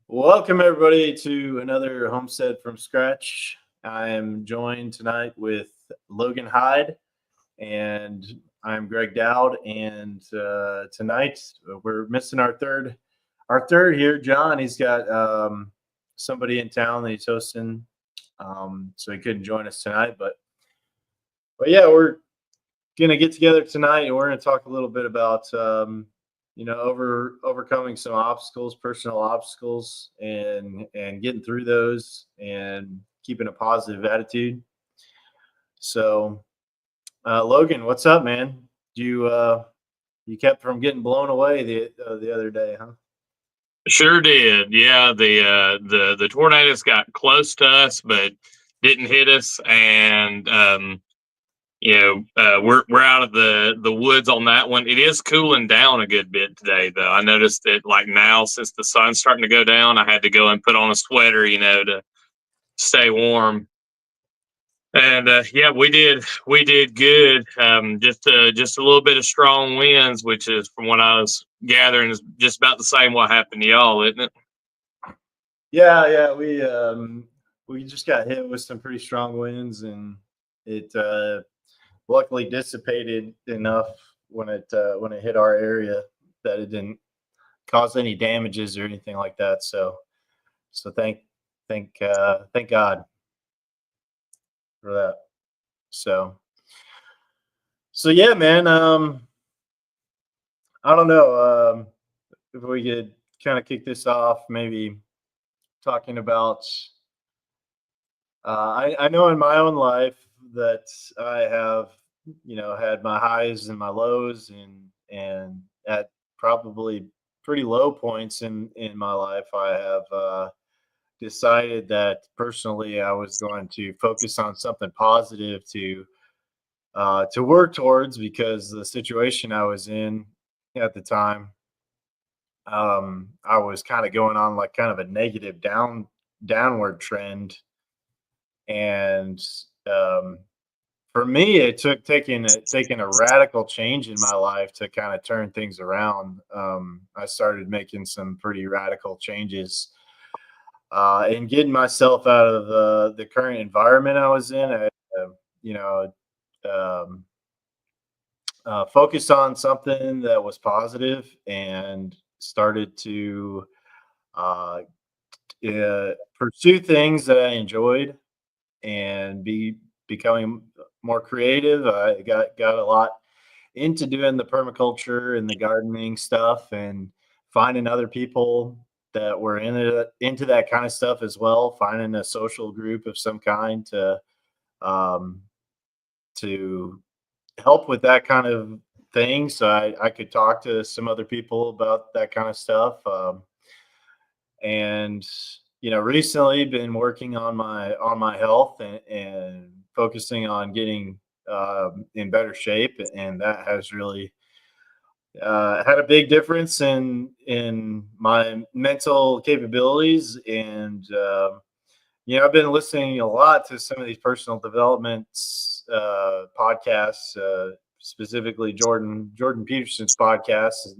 Welcome, everybody, to another Homestead from Scratch. I am joined tonight with Logan Hyde, and I'm Greg Dowd. And tonight we're missing our third here, John. He's got somebody in town that he's hosting, so he couldn't join us tonight. But yeah, we're gonna get together tonight, and we're gonna talk a little bit about overcoming some obstacles, personal obstacles, and getting through those and keeping a positive attitude. So, Logan, what's up, man? You kept from getting blown away the other day, huh? Sure did. Yeah, the tornadoes got close to us, but didn't hit us. And we're out of the woods on that one. It is cooling down a good bit today, though. I noticed that like now, since the sun's starting to go down, I had to go and put on a sweater, to stay warm. And yeah, we did good. Just a little bit of strong winds, which is from what I was gathering is just about the same what happened to y'all, isn't it? Yeah, we just got hit with some pretty strong winds, and it luckily dissipated enough when it hit our area that it didn't cause any damages or anything like that. So thank God for that. So so yeah, man. I don't know if we could kind of kick this off, maybe talking about. I know in my own life that I have, had my highs and my lows, and at probably pretty low points in my life, I have decided that personally I was going to focus on something positive to work towards, because the situation I was in at the time, I was kind of going on like kind of a negative downward trend. And um, for me, it took taking a radical change in my life to kind of turn things around. I started making some pretty radical changes and getting myself out of the current environment I was in. You know, um, Focused on something that was positive and started to uh, pursue things that I enjoyed and becoming more creative. I got a lot into doing the permaculture and the gardening stuff, and finding other people that were into that kind of stuff as well. Finding a social group of some kind um, to help with that kind of thing, so I could talk to some other people about that kind of stuff. And recently been working on my health, and focusing on getting in better shape, and that has really had a big difference in my mental capabilities. And I've been listening a lot to some of these personal developments podcasts, specifically Jordan Peterson's podcast.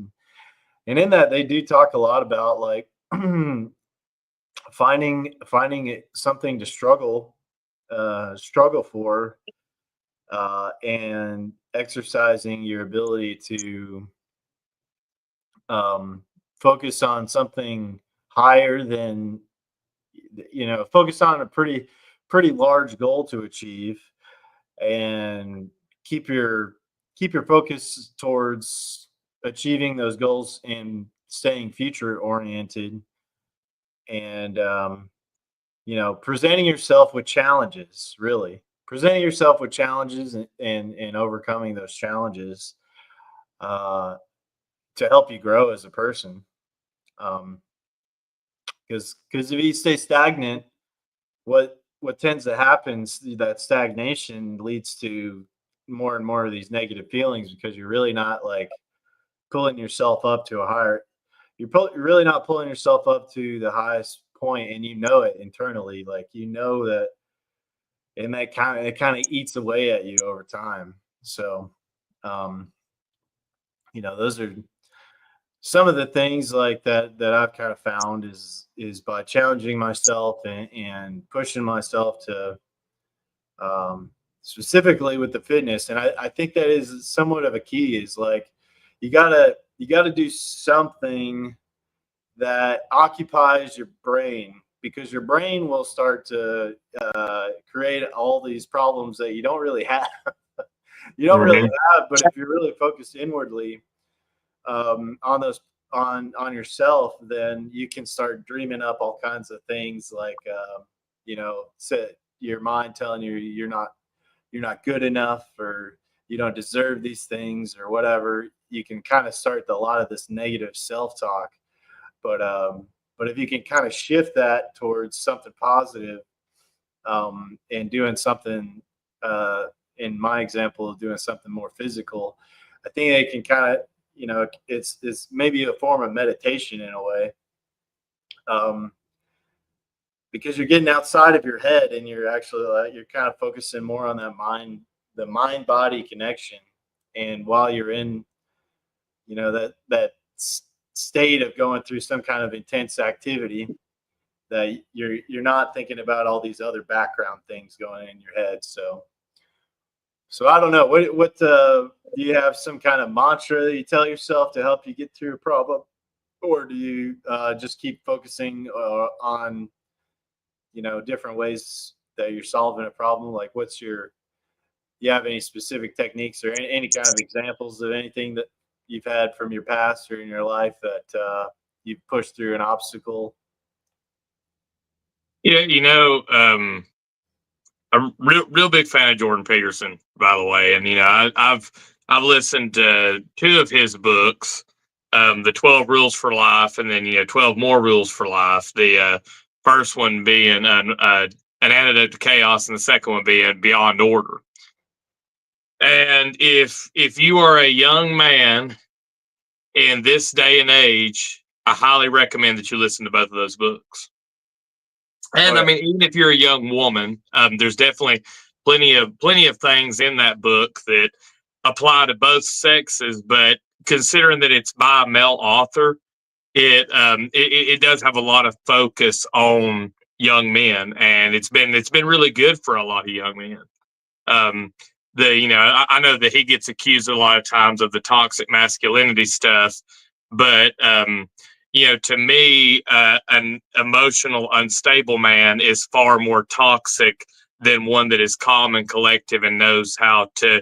And in that, they do talk a lot about, like, something to struggle for, and exercising your ability to um, focus on something higher than, focus on a pretty large goal to achieve, and keep your keep your focus towards achieving those goals and staying future oriented. And presenting yourself with challenges, really presenting yourself with challenges, and overcoming those challenges uh, to help you grow as a person. Um, because if you stay stagnant, what tends to happen is that stagnation leads to more and more of these negative feelings, because you're really not, like, pulling yourself up to a higher you're really not pulling yourself up to the highest point, and you know it internally, like, that. And that kind of eats away at you over time. So um those are some of the things like that I've kind of found is by challenging myself and pushing myself to specifically with the fitness. And I think that is somewhat of a key is like you gotta do something that occupies your brain because your brain will start to create all these problems that you don't really have. You don't really Hmm. have, but if you're really focused inwardly on those on yourself, then you can start dreaming up all kinds of things like set your mind telling you you're not good enough or you don't deserve these things or whatever. You can kind of start a lot of this negative self-talk, but if you can kind of shift that towards something positive, and doing something, uh, in my example, doing something more physical, I think it can kind of, it's maybe a form of meditation in a way, um, because you're getting outside of your head and you're actually you're kind of focusing more on the mind body connection. And while you're in, that state of going through some kind of intense activity, that you're not thinking about all these other background things going in your head. So I don't know. Do you have some kind of mantra that you tell yourself to help you get through a problem, or do you just keep focusing on different ways that you're solving a problem? Like, you have any specific techniques or any kind of examples of anything that you've had from your past or in your life that you've pushed through an obstacle? Yeah, I'm real big fan of Jordan Peterson, by the way, and I've listened to two of his books, the 12 Rules for Life, and then 12 More Rules for Life. The first one being an antidote to chaos, and the second one being Beyond Order. And if you are a young man in this day and age, I highly recommend that you listen to both of those books. Oh And I yeah, mean, even if you're a young woman, there's definitely plenty of things in that book that apply to both sexes. But considering that it's by a male author, it does have a lot of focus on young men, and it's been really good for a lot of young men. Um, I know that he gets accused a lot of times of the toxic masculinity stuff, but to me, an emotional unstable man is far more toxic than one that is calm and collective and knows how to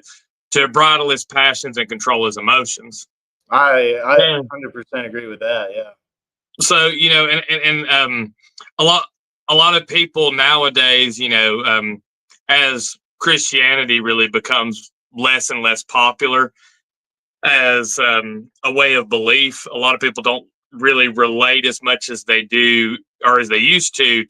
bridle his passions and control his emotions. I And 100% agree with that. Yeah. so a lot a lot of people nowadays, as Christianity really becomes less and less popular as a way of belief, a lot of people don't really relate as much as they do or as they used to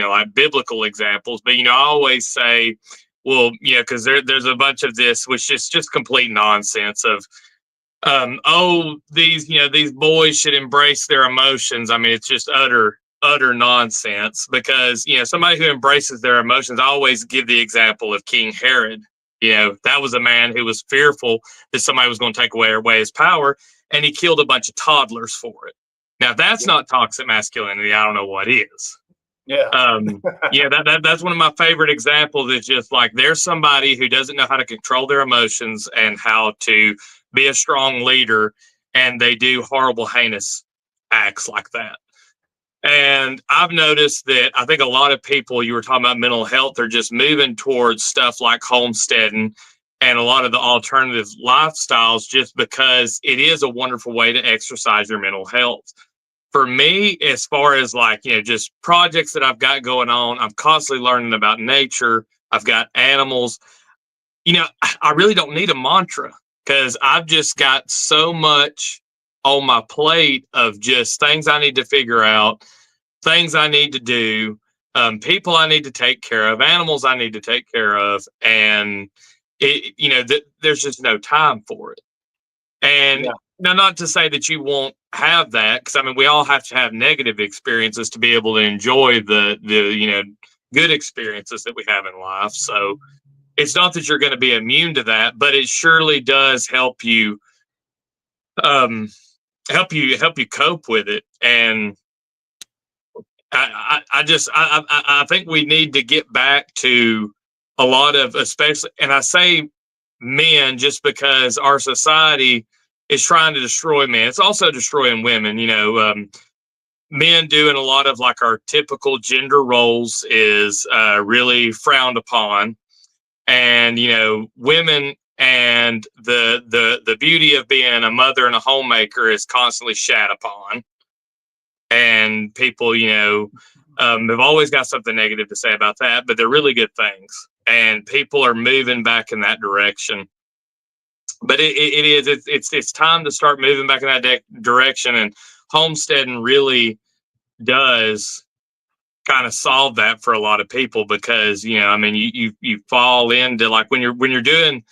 like biblical examples. But I always say, well, because there's a bunch of this which is just complete nonsense of oh, these boys should embrace their emotions. I mean, it's just utter nonsense because somebody who embraces their emotions. I always give the example of King Herod. That was a man who was fearful that somebody was going to take away his power, and he killed a bunch of toddlers for it. Now, if that's not toxic masculinity, I don't know what is. Yeah. That's one of my favorite examples. Is just like there's somebody who doesn't know how to control their emotions and how to be a strong leader, and they do horrible, heinous acts like that. And I've noticed that I think a lot of people, you were talking about mental health, are just moving towards stuff like homesteading and a lot of the alternative lifestyles just because it is a wonderful way to exercise your mental health. For me, as far as like, just projects that I've got going on, I'm constantly learning about nature. I've got animals. I really don't need a mantra because I've just got so much on my plate of just things I need to figure out, things I need to do, people I need to take care of, animals I need to take care of, and there's just no time for it. And Yeah. now, not to say that you won't have that, because I mean, we all have to have negative experiences to be able to enjoy the good experiences that we have in life. So it's not that you're going to be immune to that, but it surely does help you um, help you cope with it. And I think we need to get back to a lot of, especially, and I say men just because our society is trying to destroy men. It's also destroying women. Men doing a lot of like our typical gender roles is really frowned upon, and women and the beauty of being a mother and a homemaker is constantly shat upon, and people have always got something negative to say about that, but they're really good things, and people are moving back in that direction. But it's time to start moving back in that direction, and homesteading really does kind of solve that for a lot of people, because you fall into, like, when you're doing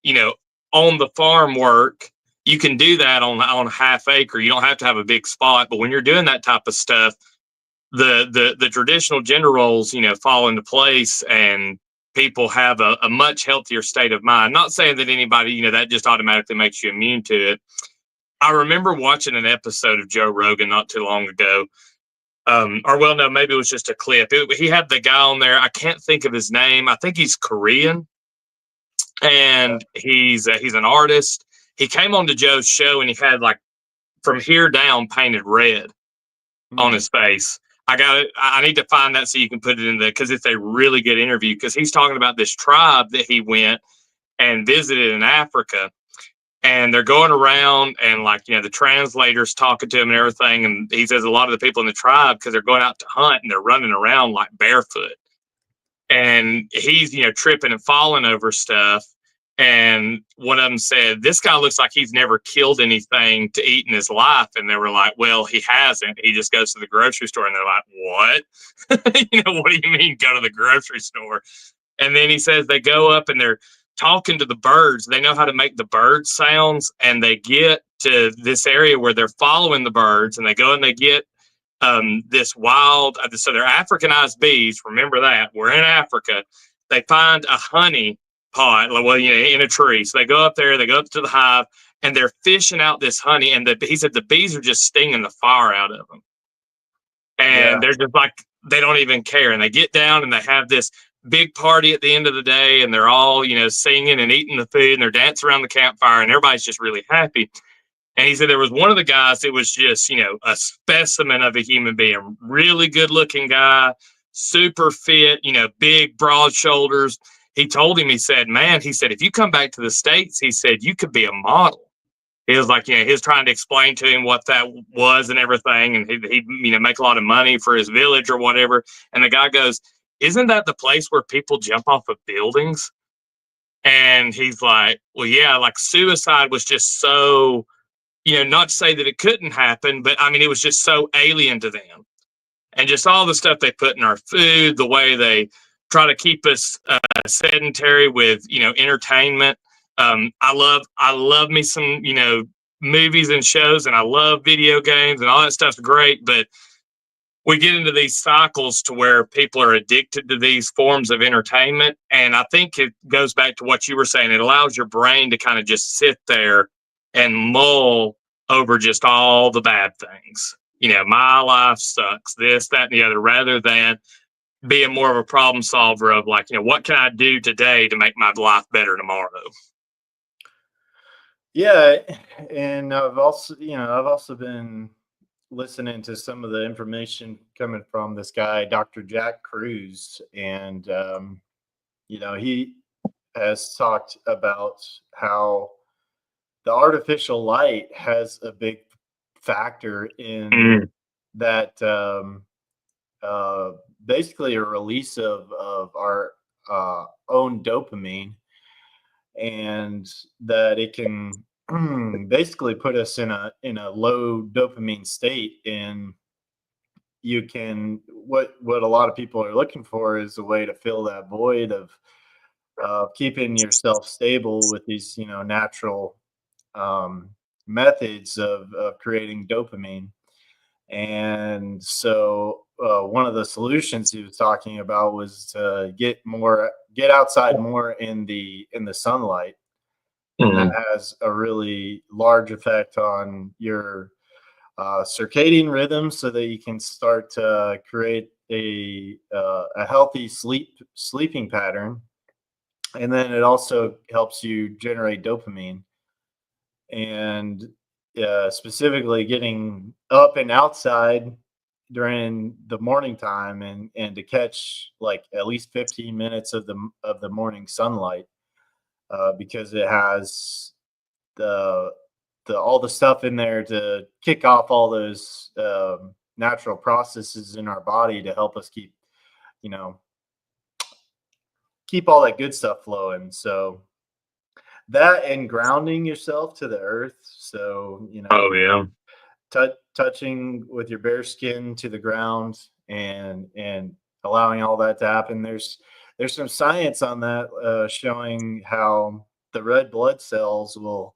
you know on the farm work, you can do that on a half acre. You don't have to have a big spot, but when you're doing that type of stuff, the traditional gender roles fall into place, and people have a much healthier state of mind. Not saying that anybody that just automatically makes you immune to it. I remember watching an episode of Joe Rogan not too long ago. Or, well, no, maybe it was just a clip. He had the guy on there. I can't think of his name. I think he's Korean, and he's an artist. He came on to Joe's show, and he had, like, from here down painted red on his face. I got it. I need to find that so you can put it in there, because it's a really good interview, because he's talking about this tribe that he went and visited in Africa. And they're going around, and, like, the translators talking to him and everything. And he says a lot of the people in the tribe, because they're going out to hunt, and they're running around like barefoot. And he's, tripping and falling over stuff. And one of them said, "This guy looks like he's never killed anything to eat in his life." And they were like, "Well, he hasn't. He just goes to the grocery store." And they're like, "What?" What do you mean go to the grocery store? And then he says they go up and they're talking to the birds. They know how to make the bird sounds, and they get to this area where they're following the birds, and they go and they get this wild, so they're Africanized bees. Remember that. We're in Africa. They find a honey pot, in a tree. So they go up there, they go up to the hive, and they're fishing out this honey. And he said the bees are just stinging the fire out of them. And they're just like, they don't even care. And they get down and they have this big party at the end of the day, and they're all, singing and eating the food, and they're dancing around the campfire, and everybody's just really happy. And he said there was one of the guys that was just, a specimen of a human being, really good looking guy, super fit, big, broad shoulders. He told him, he said, "Man," he said, "if you come back to the States," he said, "you could be a model." He was like, he was trying to explain to him what that was and everything. And he'd make a lot of money for his village or whatever. And the guy goes, "Isn't that the place where people jump off of buildings?" And he's like, "Well, yeah, like suicide was just so, not to say that it couldn't happen, but I mean, it was just so alien to them. And just all the stuff they put in our food, the way they try to keep us sedentary with, entertainment. I love me some, movies and shows, and I love video games, and all that stuff's great. But we get into these cycles to where people are addicted to these forms of entertainment. And I think it goes back to what you were saying. It allows your brain to kind of just sit there and mull over just all the bad things. My life sucks, this, that, and the other, rather than being more of a problem solver of, like, what can I do today to make my life better tomorrow? Yeah, and I've also been listening to some of the information coming from this guy, Dr. Jack Cruz, and he has talked about how the artificial light has a big factor in that, basically a release of our own dopamine, and that it can basically put us in a low dopamine state. And you can, what a lot of people are looking for is a way to fill that void of keeping yourself stable with these natural methods of creating dopamine. And so one of the solutions he was talking about was to get outside more in the sunlight, and that Mhm. has a really large effect on your circadian rhythm, so that you can start to create a healthy sleeping pattern. And then it also helps you generate dopamine, and specifically getting up and outside during the morning time, and to catch like at least 15 minutes of the morning sunlight, because it has the all the stuff in there to kick off all those natural processes in our body to help us keep, you know, keep all that good stuff flowing. So that, and grounding yourself to the earth. So, Oh yeah. touching with your bare skin to the ground, and allowing all that to happen. There's some science on that, showing how the red blood cells will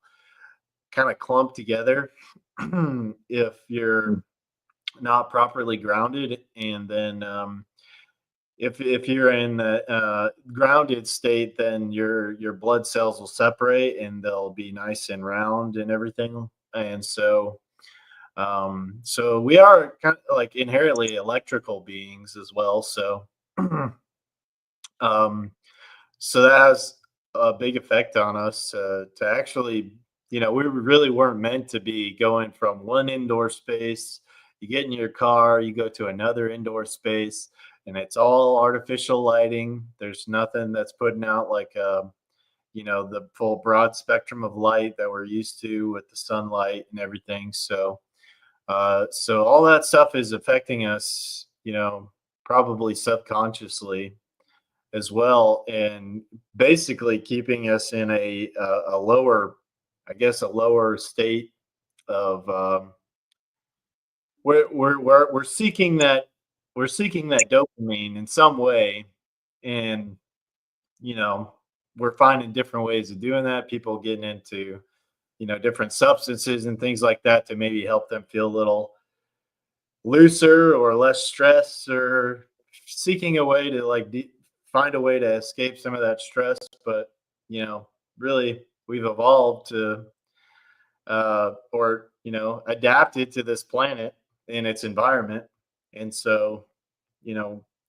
kind of clump together if you're not properly grounded. And then if you're in the grounded state, then your blood cells will separate, and they'll be nice and round and everything. And so we are kind of like inherently electrical beings as well. So um, so that has a big effect on us, to actually, we really weren't meant to be going from one indoor space. You get in your car, you go to another indoor space, and it's all artificial lighting. There's nothing that's putting out like, the full broad spectrum of light that we're used to with the sunlight and everything. So all that stuff is affecting us, probably subconsciously as well, and basically keeping us in a lower, I guess, a lower state of, we're seeking that, dopamine in some way. And you know we're finding different ways of doing that. People getting into, different substances and things like that to maybe help them feel a little looser or less stress, or seeking a way to like find a way to escape some of that stress. But really, we've evolved to, or adapted to this planet and its environment. And so,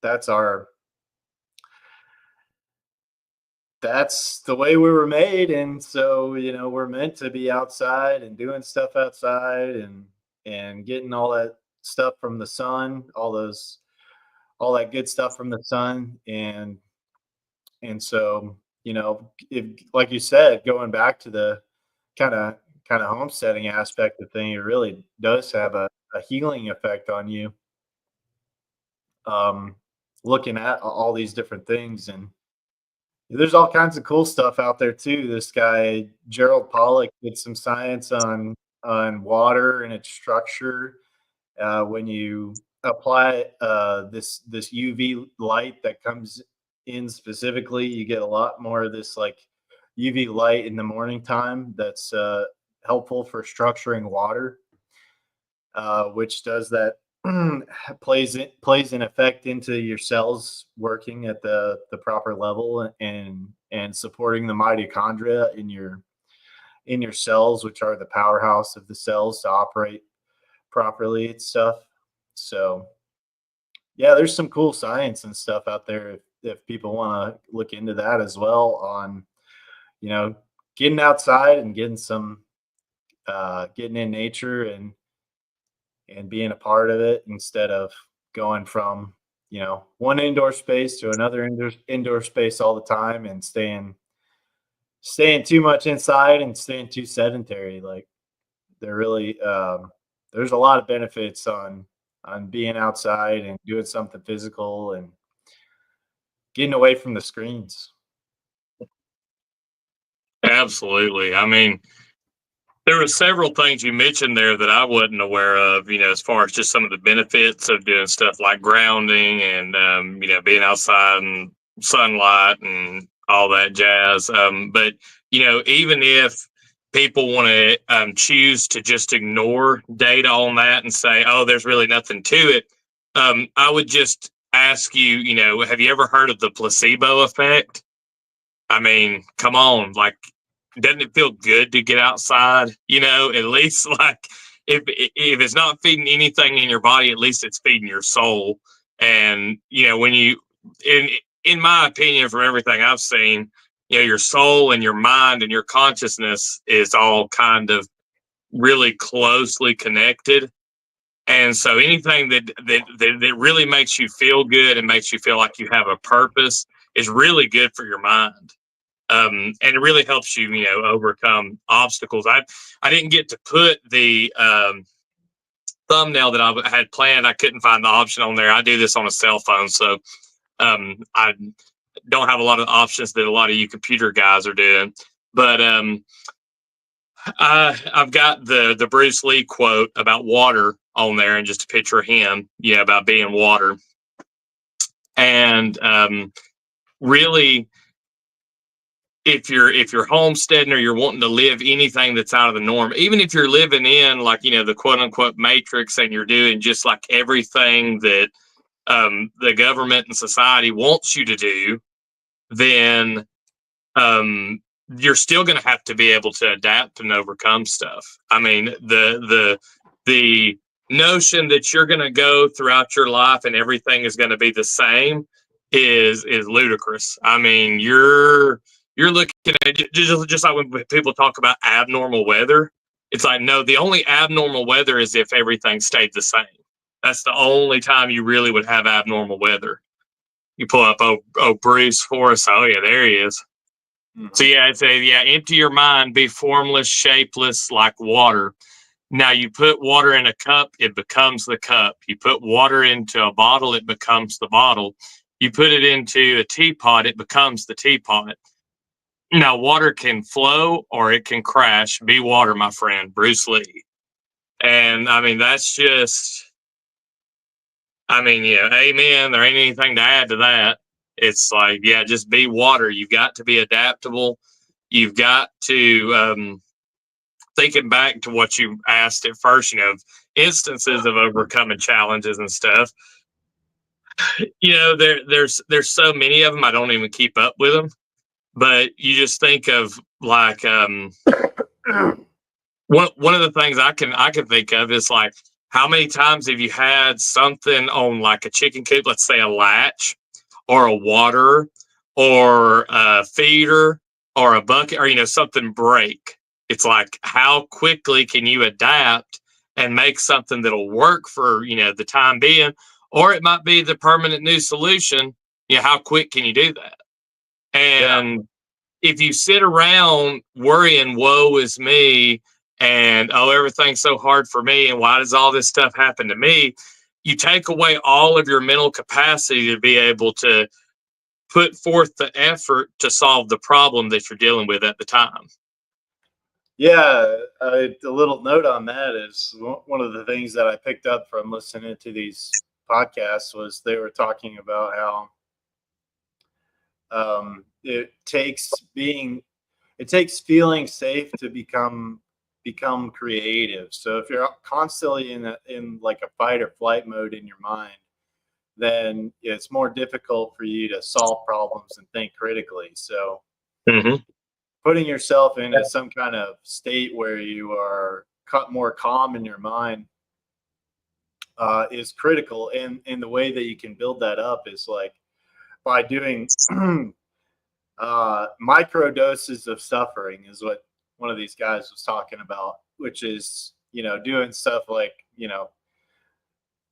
that's our that's the way we were made. And so, we're meant to be outside and doing stuff outside, and getting all that stuff from the sun, all that good stuff from the sun. And so, if, like you said, going back to the kind of homesteading aspect of thing, it really does have a healing effect on you. um Looking at all these different things, and there's all kinds of cool stuff out there too. This guy Gerald Pollack did some science on water and its structure. When you apply this UV light that comes in specifically, you get a lot more of this like UV light in the morning time. That's helpful for structuring water, which does that. Plays an effect into your cells working at the proper level, and supporting the mitochondria in your cells, which are the powerhouse of the cells to operate properly and stuff. So yeah, there's some cool science and stuff out there if people want to look into that as well, on you know getting outside and getting some getting in nature, and being a part of it, instead of going from one indoor space to another indoor space all the time, and staying too much inside and staying too sedentary. Like, there really there's a lot of benefits on being outside and doing something physical, and getting away from the screens. Absolutely. I mean, there were several things you mentioned there that I wasn't aware of, as far as just some of the benefits of doing stuff like grounding and, being outside and sunlight and all that jazz. But, even if people want to choose to just ignore data on that and say, oh, there's really nothing to it, I would just ask you, have you ever heard of the placebo effect? I mean, come on, like doesn't it feel good to get outside? At least like if it's not feeding anything in your body, at least it's feeding your soul. And when you, in my opinion, from everything I've seen, your soul and your mind and your consciousness is all kind of really closely connected. And so anything that really makes you feel good and makes you feel like you have a purpose is really good for your mind. And it really helps you, overcome obstacles. I didn't get to put the thumbnail that I had planned. I couldn't find the option on there. I do this on a cell phone, so I don't have a lot of options that a lot of you computer guys are doing. But I've got the Bruce Lee quote about water on there, and just a picture of him, about being water. And really, if you're homesteading or you're wanting to live anything that's out of the norm, even if you're living in like the quote unquote matrix, and you're doing just like everything that the government and society wants you to do, then you're still going to have to be able to adapt and overcome stuff. I mean, the notion that you're going to go throughout your life and everything is going to be the same is ludicrous. I mean, you're looking at just like when people talk about abnormal weather. It's like, no, the only abnormal weather is if everything stayed the same. That's the only time you really would have abnormal weather. You pull up, Bruce for us. Oh yeah, there he is. Mm-hmm. So yeah, I'd say, empty your mind, be formless, shapeless, like water. Now you put water in a cup, it becomes the cup. You put water into a bottle, it becomes the bottle. You put it into a teapot, it becomes the teapot. Now water can flow or it can crash. Be water, my friend, Bruce Lee. And I mean, that's just, amen. There ain't anything to add to that. It's like, just be water. You've got to be adaptable. You've got to, thinking back to what you asked at first, instances of overcoming challenges and stuff. There's so many of them, I don't even keep up with them. But you just think of like one of the things I can think of is like, how many times have you had something on like a chicken coop, let's say a latch or a water or a feeder or a bucket or something break? It's like, how quickly can you adapt and make something that'll work for the time being, or it might be the permanent new solution. How quick can you do that? And if you sit around worrying, woe is me, and everything's so hard for me, and why does all this stuff happen to me? You take away all of your mental capacity to be able to put forth the effort to solve the problem that you're dealing with at the time. Yeah, a little note on that is one of the things that I picked up from listening to these podcasts was they were talking about how it takes feeling safe to become creative. So if you're constantly in like a fight or flight mode in your mind, then it's more difficult for you to solve problems and think critically. So putting yourself into some kind of state where you are more calm in your mind is critical. And the way that you can build that up is like by doing micro doses of suffering is what one of these guys was talking about, which is, doing stuff like,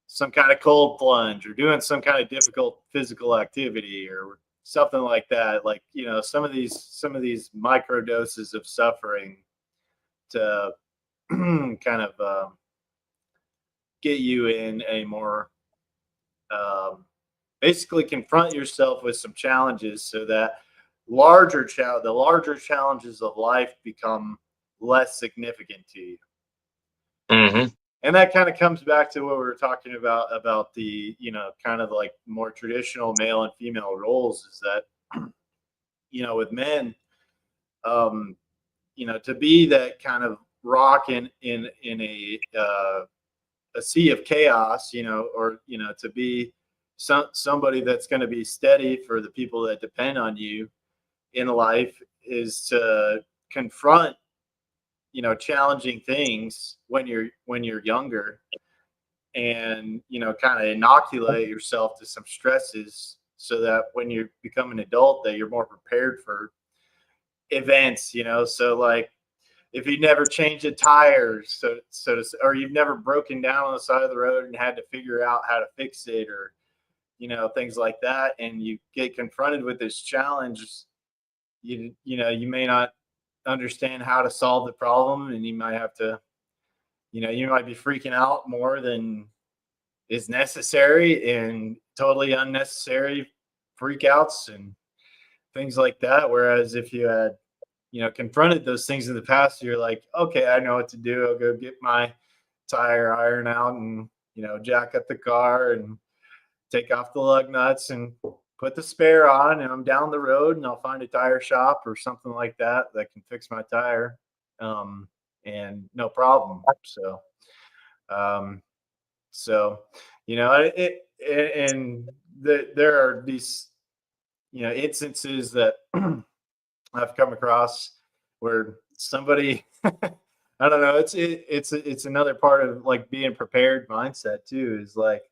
some kind of cold plunge or doing some kind of difficult physical activity or something like that. Like, some of these micro doses of suffering to kind of get you in a more basically confront yourself with some challenges so that the larger challenges of life become less significant to you. And that kind of comes back to what we were talking about the, kind of like more traditional male and female roles is that, with men, to be that kind of rock in a sea of chaos, or, to be somebody that's going to be steady for the people that depend on you in life is to confront, challenging things when you're younger, and kind of inoculate yourself to some stresses so that when you become an adult that you're more prepared for events. So like if you never changed a tire, or you've never broken down on the side of the road and had to figure out how to fix it, or things like that, and you get confronted with this challenge, you may not understand how to solve the problem, and you might have to, you might be freaking out more than is necessary, and totally unnecessary freakouts and things like that. Whereas if you had, confronted those things in the past, you're like, okay, I know what to do. I'll go get my tire iron out and, jack up the car and take off the lug nuts and put the spare on, and I'm down the road, and I'll find a tire shop or something like that that can fix my tire. And no problem. So, there are these, instances that I've come across where somebody, I don't know, it's another part of like being prepared mindset too, is like,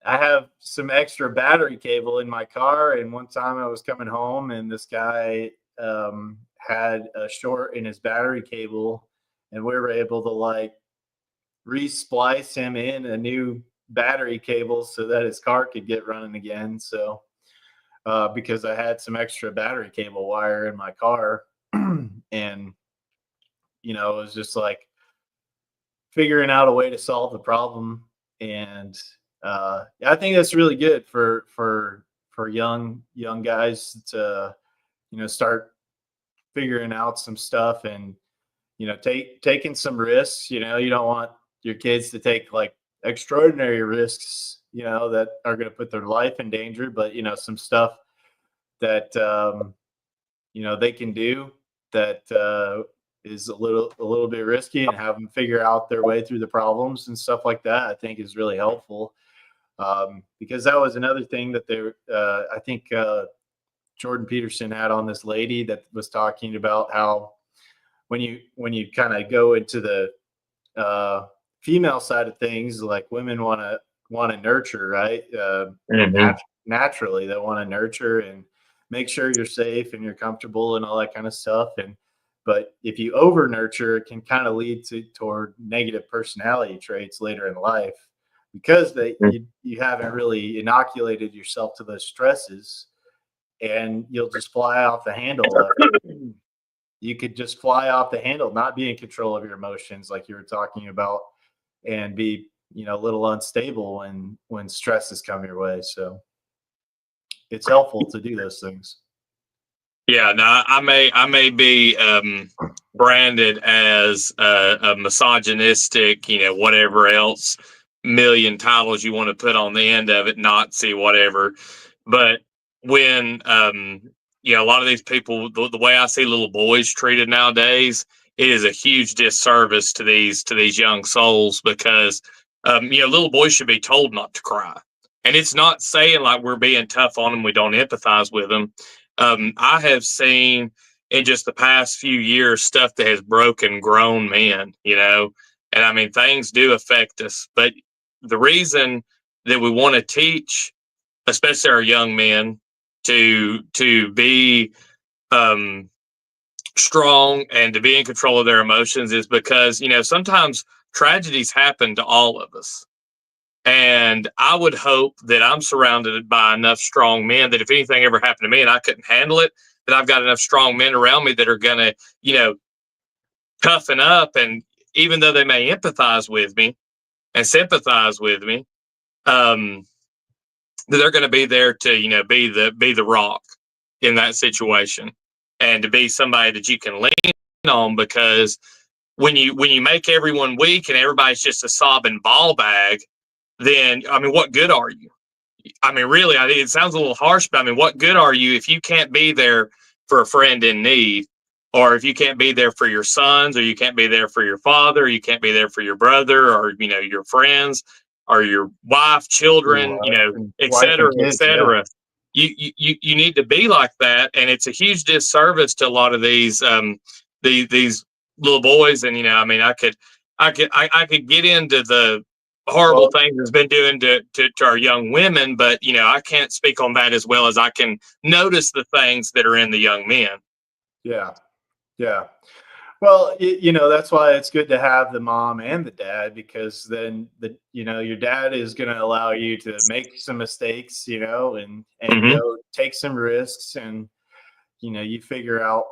I have some extra battery cable in my car, and one time I was coming home, and this guy had a short in his battery cable, and we were able to like re-splice him in a new battery cable so that his car could get running again. So because I had some extra battery cable wire in my car, and it was just like figuring out a way to solve the problem. And I think that's really good for young guys to start figuring out some stuff, and taking some risks. You don't want your kids to take like extraordinary risks, that are going to put their life in danger, but some stuff that they can do that is a little bit risky, and have them figure out their way through the problems and stuff like that, I think is really helpful. Because that was another thing that I think Jordan Peterson had on this lady that was talking about how when you kind of go into the female side of things, like women want to nurture, right? Naturally, they want to nurture and make sure you're safe and you're comfortable and all that kind of stuff. But if you over nurture, it can kind of lead toward negative personality traits later in life, because you haven't really inoculated yourself to those stresses, and you'll just fly off the handle. You could just fly off the handle, not be in control of your emotions like you were talking about, and be a little unstable when stress has come your way. So it's helpful to do those things. Yeah, now I may be branded as a misogynistic, whatever else million titles you want to put on the end of it, Nazi, whatever. But when a lot of these people, the way I see little boys treated nowadays, it is a huge disservice to these young souls, because little boys should be told not to cry. And it's not saying like we're being tough on them, we don't empathize with them. I have seen in just the past few years stuff that has broken grown men, and I mean, things do affect us. But the reason that we want to teach, especially our young men, to be strong and to be in control of their emotions is because, sometimes tragedies happen to all of us. And I would hope that I'm surrounded by enough strong men that if anything ever happened to me and I couldn't handle it, that I've got enough strong men around me that are going to, toughen up. And even though they may empathize with me and sympathize with me, that they're going to be there to, be the rock in that situation, and to be somebody that you can lean on. Because when you make everyone weak and everybody's just a sobbing ball bag, then, I mean, what good are you? I mean, really, it sounds a little harsh, but I mean, what good are you if you can't be there for a friend in need, or if you can't be there for your sons, or you can't be there for your father, or you can't be there for your brother, or, your friends, or your wife, children, et cetera, et cetera. you need to be like that, and it's a huge disservice to a lot of these these little boys. And I mean, I could get into the horrible Well, things it's been doing to our young women, but I can't speak on that as well as I can notice the things that are in the young men. yeah, yeah. Well, that's why it's good to have the mom and the dad, because then your dad is going to allow you to make some mistakes, and Hmm. go take some risks, and you figure out,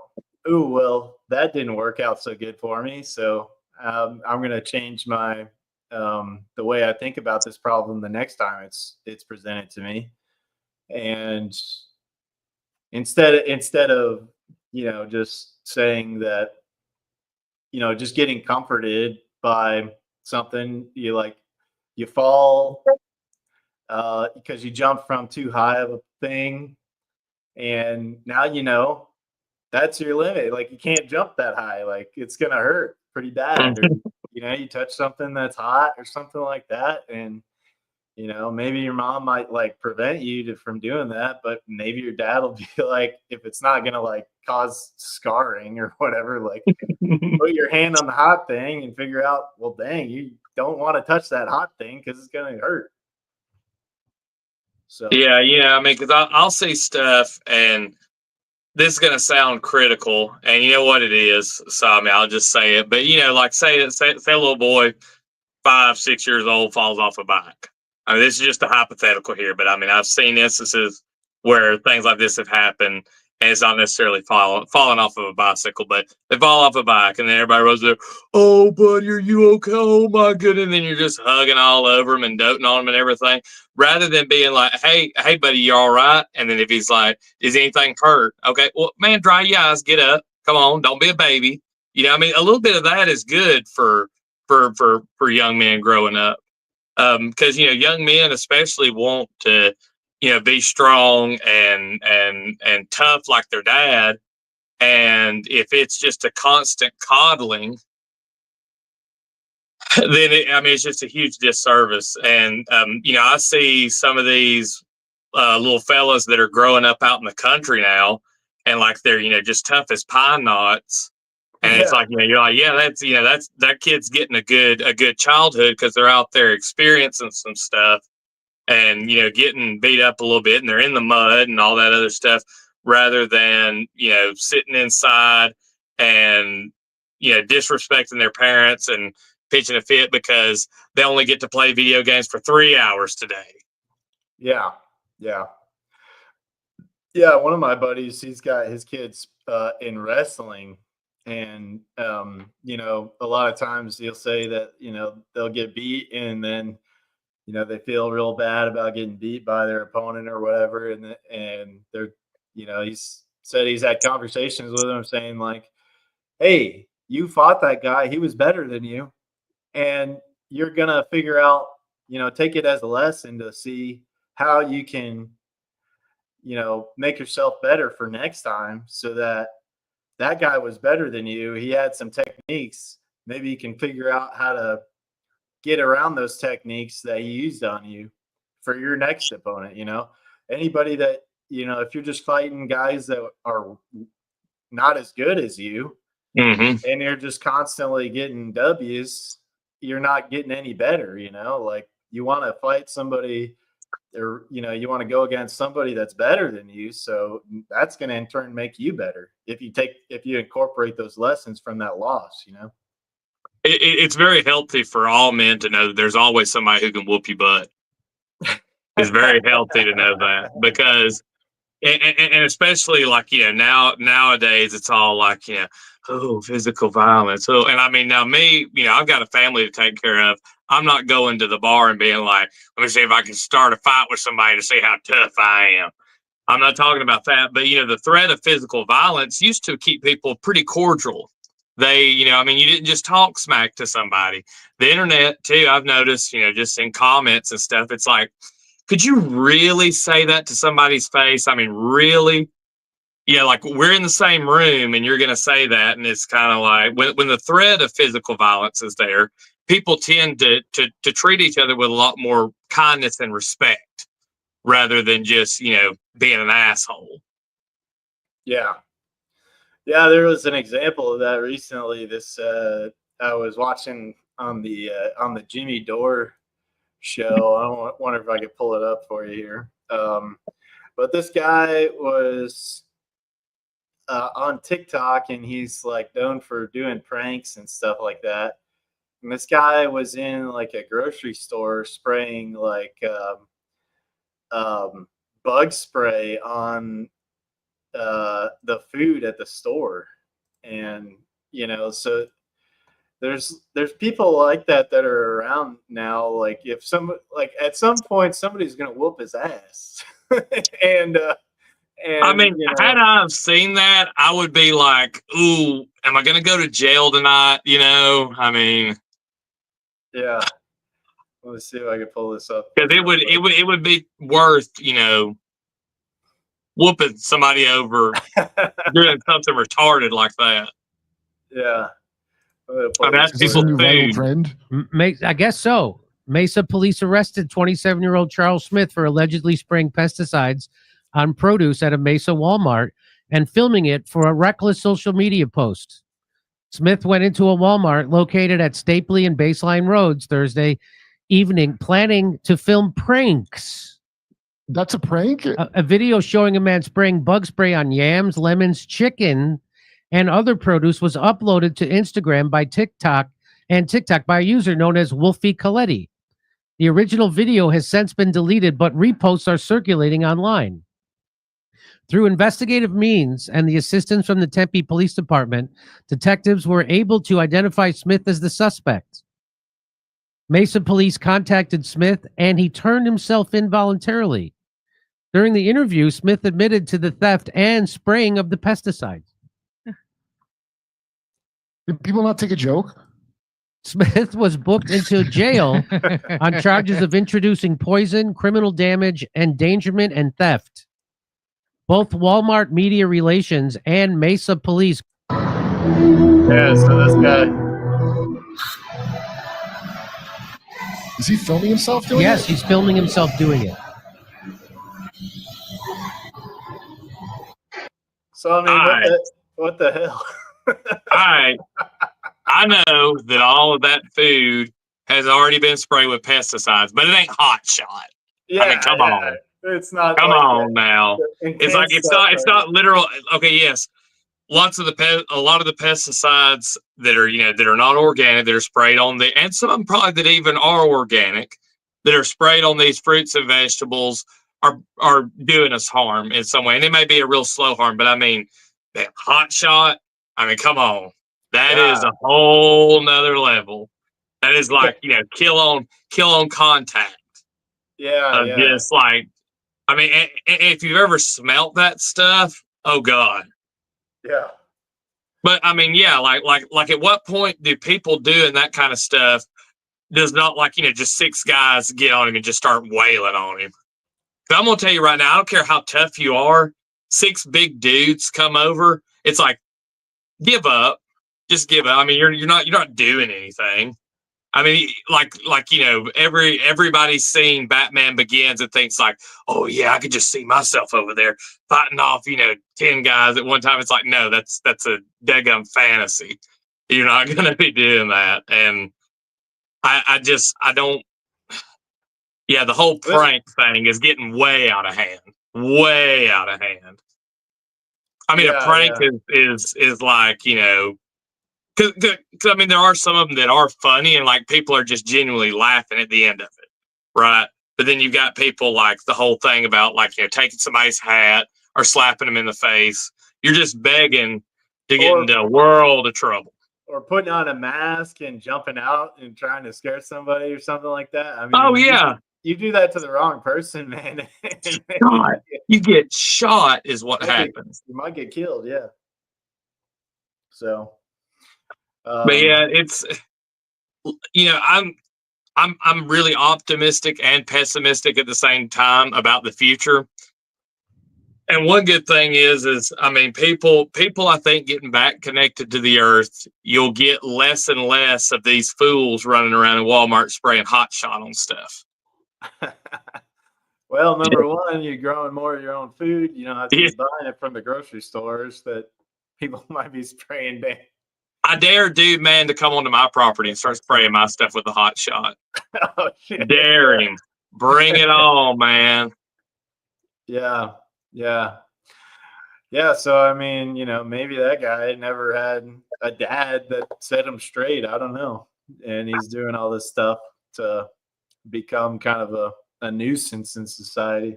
oh, well, that didn't work out so good for me, so I'm going to change my the way I think about this problem the next time it's presented to me, and instead of just saying that, just getting comforted by something, you fall because you jump from too high of a thing, and now that's your limit. Like, you can't jump that high. Like, it's gonna hurt pretty bad, or you touch something that's hot or something like that, and maybe your mom might like prevent you from doing that, but maybe your dad will be like, if it's not gonna like cause scarring or whatever, like, put your hand on the hot thing and figure out, well, dang, you don't want to touch that hot thing because it's going to hurt. So, Yeah, I mean, because I'll see stuff, and this is gonna sound critical, and you know what it is. So I mean, I'll just say it. But like say a little boy, 5, 6 years old, falls off a bike. I mean, this is just a hypothetical here, but I mean, I've seen instances where things like this have happened, and it's not necessarily falling off of a bicycle, but they fall off a bike, and then everybody runs there. Oh, buddy, are you okay? Oh my goodness! And then you're just hugging all over them and doting on them and everything, rather than being like, hey, buddy, you all right? And then if he's like, is anything hurt? Okay, well, man, dry your eyes, get up, come on, don't be a baby. I mean, a little bit of that is good for young men growing up, because young men especially want to be strong and tough like their dad, and if it's just a constant coddling, then I mean, it's just a huge disservice. And I see some of these little fellas that are growing up out in the country now, and like they're just tough as pine knots. And it's yeah, like, you're like, yeah, that's that kid's getting a good childhood because they're out there experiencing some stuff, and getting beat up a little bit, and they're in the mud and all that other stuff, rather than sitting inside and disrespecting their parents and pitching a fit because they only get to play video games for 3 hours today. yeah, yeah, yeah. One of my buddies, he's got his kids in wrestling, and a lot of times he'll say that they'll get beat, and then they feel real bad about getting beat by their opponent or whatever, and they're he's said he's had conversations with them saying like, hey, you fought that guy, he was better than you, and you're gonna figure out, take it as a lesson to see how you can make yourself better for next time, so that that guy was better than you, he had some techniques, maybe you can figure out how to get around those techniques that he used on you for your next opponent. Anybody that, if you're just fighting guys that are not as good as you, Hmm. and you're just constantly getting W's, you're not getting any better. Like, you want to fight somebody, or you want to go against somebody that's better than you, so that's going to in turn make you better if you incorporate those lessons from that loss. It's very healthy for all men to know that there's always somebody who can whoop your butt. It's very healthy to know that, because and especially like nowadays it's all like oh, physical violence. Oh, and I mean, now me, I've got a family to take care of. I'm not going to the bar and being like, let me see if I can start a fight with somebody to see how tough I am. I'm not talking about that, but the threat of physical violence used to keep people pretty cordial. They, I mean, you didn't just talk smack to somebody. The internet too, I've noticed, just in comments and stuff, it's like, could you really say that to somebody's face? I mean, really? Like, we're in the same room and you're going to say that. And it's kind of like when the threat of physical violence is there, people tend to treat each other with a lot more kindness and respect. rather than just, being an asshole. Yeah. Yeah, there was an example of that recently. I was watching on the Jimmy Dore show. Wonder if I could pull it up for you here. But this guy was on TikTok, and he's like known for doing pranks and stuff like that. And this guy was in like a grocery store spraying like bug spray on the food at the store. And so there's people like that are around now. Like if at some point somebody's gonna whoop his ass. and I mean, had I seen that, I would be like, ooh, am I gonna go to jail tonight? I mean, yeah. Let's see if I can pull this up. Because it would be worth, whooping somebody over doing something retarded like that. Yeah. I mean, that's people's food. I guess so. Mesa police arrested 27-year-old Charles Smith for allegedly spraying pesticides on produce at a Mesa Walmart and filming it for a reckless social media post. Smith went into a Walmart located at Stapley and Baseline Roads Thursday evening, planning to film pranks. That's a prank? A video showing a man spraying bug spray on yams, lemons, chicken, and other produce was uploaded to Instagram by TikTok by a user known as Wolfie Coletti. The original video has since been deleted, but reposts are circulating online. Through investigative means and the assistance from the Tempe Police Department, detectives were able to identify Smith as the suspect. Mesa police contacted Smith, and he turned himself in voluntarily. During the interview, Smith admitted to the theft and spraying of the pesticides. Did people not take a joke? Smith was booked into jail on charges of introducing poison, criminal damage, endangerment, and theft. Both Walmart Media Relations and Mesa Police. Yeah, so this guy. Is he filming himself doing it? Yes, he's filming himself doing it. So, I mean, what the hell? I know that all of that food has already been sprayed with pesticides, but it ain't hot shot. Yeah, I mean, come on. It's not. Come on now. It's like it's not literal. Okay, yes. A lot of the pesticides that are not organic, that are sprayed on and some of them probably that even are organic, that are sprayed on these fruits and vegetables are doing us harm in some way. And it may be a real slow harm, but I mean, that hot shot, I mean, come on. That is a whole nother level. That is like, kill on contact. Yeah. Just like, I mean, if you've ever smelt that stuff, oh God. Yeah. But I mean, yeah, like at what point do people doing that kind of stuff does not just six guys get on him and just start wailing on him? But I'm gonna tell you right now, I don't care how tough you are, six big dudes come over, it's like, give up. Just give up. I mean, you're not doing anything. I mean, everybody's seen Batman Begins and thinks like, oh yeah, I could just see myself over there fighting off, 10 guys at one time. It's like, no, that's a daggum fantasy. You're not going to be doing that. And I don't, the whole prank thing is getting way out of hand. Way out of hand. I mean, a prank is like, Cause I mean, there are some of them that are funny and like people are just genuinely laughing at the end of it, right? But then you've got people like the whole thing about like taking somebody's hat or slapping them in the face. You're just begging to get into a world of trouble. Or putting on a mask and jumping out and trying to scare somebody or something like that. I mean, oh yeah, you do that to the wrong person, man. God, you get shot is what happens. You might get killed, yeah. So. But yeah, it's I'm really optimistic and pessimistic at the same time about the future. And one good thing is I mean, people I think getting back connected to the earth, you'll get less and less of these fools running around in Walmart spraying hot shot on stuff. Well, number one, you're growing more of your own food. You don't have to Yeah. be buying it from the grocery stores that people might be spraying down. I dare dude, man, to come onto my property and start spraying my stuff with a hot shot. Oh, shit. Dare him. Bring it on, man. Yeah. Yeah. Yeah. So, I mean, maybe that guy never had a dad that set him straight. I don't know. And he's doing all this stuff to become kind of a nuisance in society.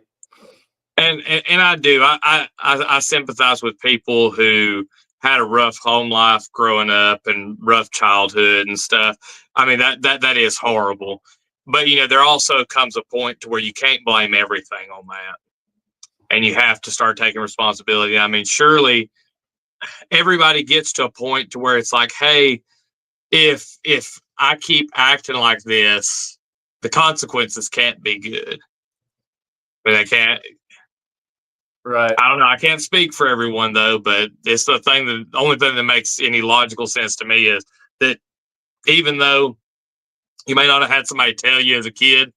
And I do. I sympathize with people who had a rough home life growing up and rough childhood and stuff. I mean, that is horrible. But there also comes a point to where you can't blame everything on that. And you have to start taking responsibility. I mean, surely everybody gets to a point to where it's like, hey, if I keep acting like this, the consequences can't be good. But they can't. Right. I don't know. I can't speak for everyone though, but it's the only thing that makes any logical sense to me is that even though you may not have had somebody tell you as a kid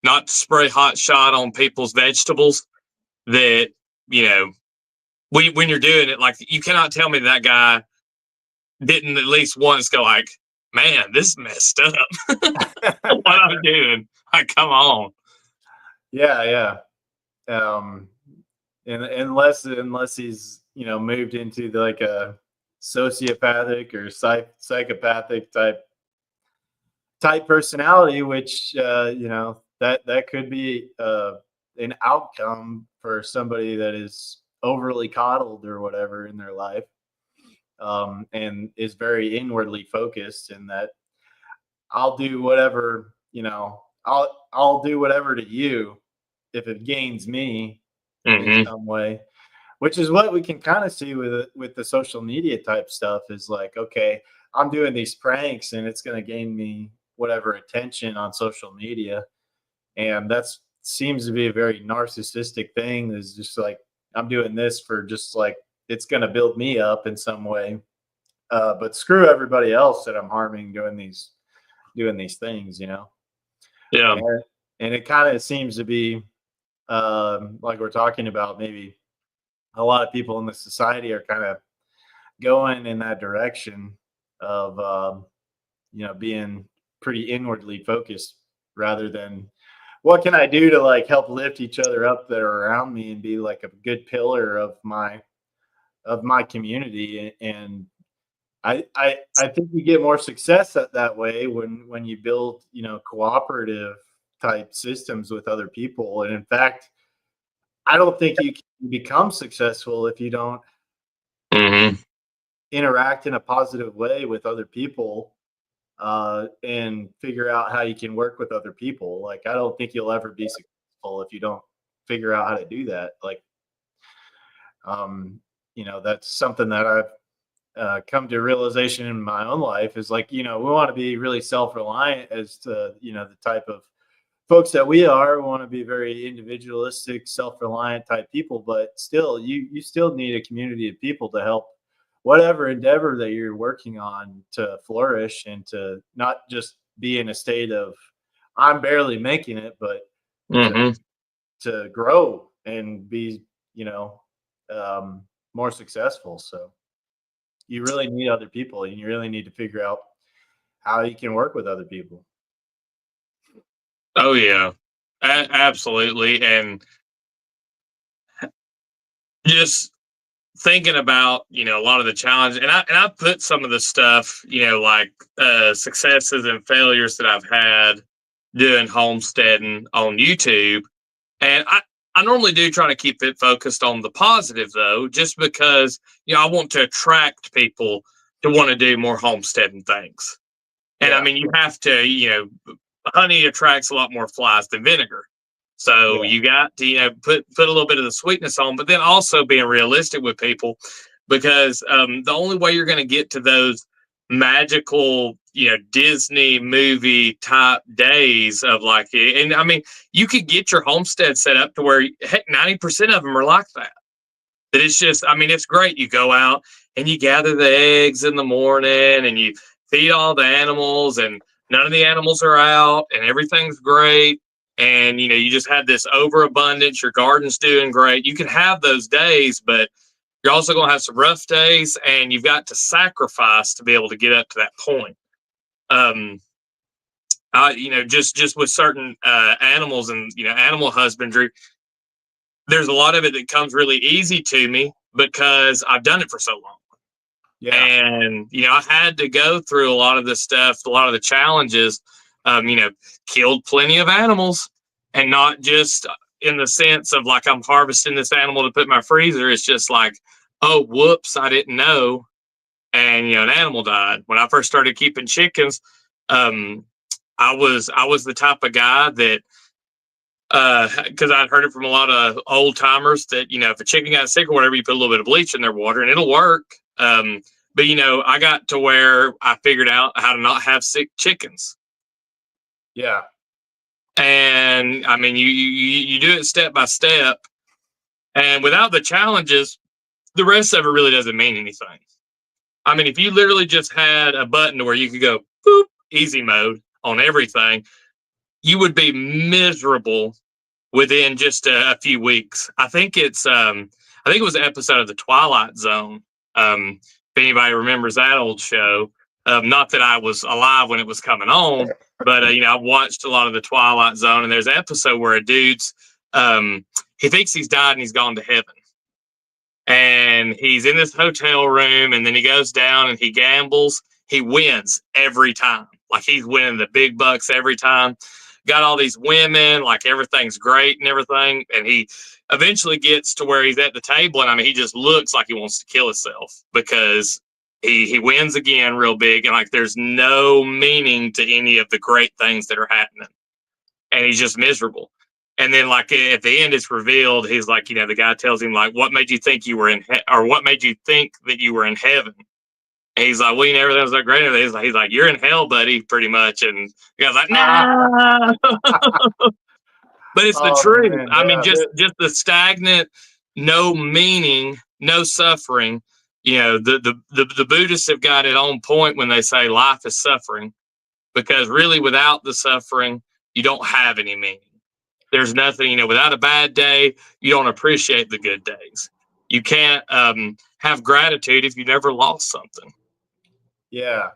not to spray hot shot on people's vegetables, that when you're doing it, like, you cannot tell me that guy didn't at least once go like, man, this is messed up. What I'm doing. Like, come on. Yeah. And unless he's moved into like a sociopathic or psychopathic type personality, which that could be an outcome for somebody that is overly coddled or whatever in their life, and is very inwardly focused, in that I'll do whatever, I'll do whatever to you if it gains me in some way, which is what we can kind of see with the social media type stuff, is like, okay, I'm doing these pranks and it's going to gain me whatever attention on social media. And that's seems to be a very narcissistic thing, is just like, I'm doing this for just like, it's going to build me up in some way. But screw everybody else that I'm harming doing these things, Yeah. And it kind of seems to be, like we're talking about, maybe a lot of people in the society are kind of going in that direction of, being pretty inwardly focused, rather than what can I do to like help lift each other up that are around me and be like a good pillar of my community. And I think you get more success that way when you build, cooperative type systems with other people. And in fact, I don't think you can become successful if you don't interact in a positive way with other people, and figure out how you can work with other people. Like, I don't think you'll ever be successful if you don't figure out how to do that. Like, that's something that I've come to realization in my own life, is like, we want to be really self-reliant as to, the type of folks that we are. We want to be very individualistic, self-reliant type people, but still, you still need a community of people to help whatever endeavor that you're working on to flourish, and to not just be in a state of I'm barely making it, but to grow and be, more successful. So you really need other people, and you really need to figure out how you can work with other people. Oh yeah, absolutely. And just thinking about, a lot of the challenge, and I put some of the stuff, like successes and failures that I've had doing homesteading on YouTube. And I normally do try to keep it focused on the positive though, just because, I want to attract people to want to do more homesteading things. And Yeah. I mean, you have to, honey attracts a lot more flies than vinegar. So you got to, put a little bit of the sweetness on, but then also being realistic with people, because the only way you're going to get to those magical, Disney movie type days of like, and I mean, you could get your homestead set up to where, heck, 90% of them are like that. That it's just, I mean, it's great. You go out and you gather the eggs in the morning and you feed all the animals, and none of the animals are out and everything's great. and you just had this overabundance. Your garden's doing great. You can have those days, but you're also going to have some rough days, and you've got to sacrifice to be able to get up to that point. Just with certain animals and animal husbandry, there's a lot of it that comes really easy to me because I've done it for so long. Yeah. And I had to go through a lot of this stuff, a lot of the challenges. Killed plenty of animals, and not just in the sense of like I'm harvesting this animal to put in my freezer. It's just like, oh, whoops, I didn't know, and an animal died. When I first started keeping chickens, I was the type of guy that, because I'd heard it from a lot of old timers that if a chicken got sick or whatever, you put a little bit of bleach in their water and it'll work. But I got to where I figured out how to not have sick chickens. Yeah. And I mean, you do it step by step, and without the challenges, the rest of it really doesn't mean anything. I mean, if you literally just had a button to where you could go boop, easy mode on everything, you would be miserable within just a few weeks. I think it was an episode of The Twilight Zone. If anybody remembers that old show, not that I was alive when it was coming on, but I watched a lot of The Twilight Zone, and there's an episode where a dude's he thinks he's died and he's gone to heaven, and he's in this hotel room, and then he goes down and he gambles. He wins every time, like he's winning the big bucks every time. Got all these women, like everything's great and everything, and he eventually gets to where he's at the table, and I mean, he just looks like he wants to kill himself because he wins again real big, and like there's no meaning to any of the great things that are happening, and he's just miserable. And then like at the end, it's revealed, he's like, the guy tells him like, what made you think you were or what made you think that you were in heaven? And he's like, well, everything was so great. He's like, you're in hell, buddy, pretty much. And the guy's like, nah. But it's the truth. Man, I mean, just the stagnant, no meaning, no suffering. The Buddhists have got it on point when they say life is suffering, because really without the suffering, you don't have any meaning. There's nothing, without a bad day, you don't appreciate the good days. You can't have gratitude if you never lost something. Yeah.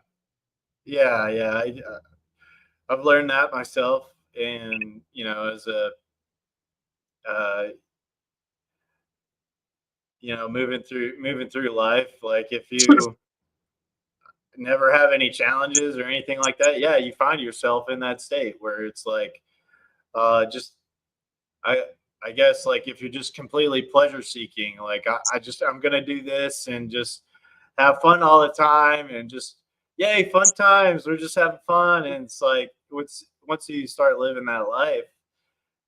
I've learned that myself, and as a moving through life, like if you never have any challenges or anything like that, yeah, you find yourself in that state where it's like I guess like if you're just completely pleasure seeking, like I'm gonna do this and just have fun all the time, and just yay, fun times, we're just having fun. And it's like once you start living that life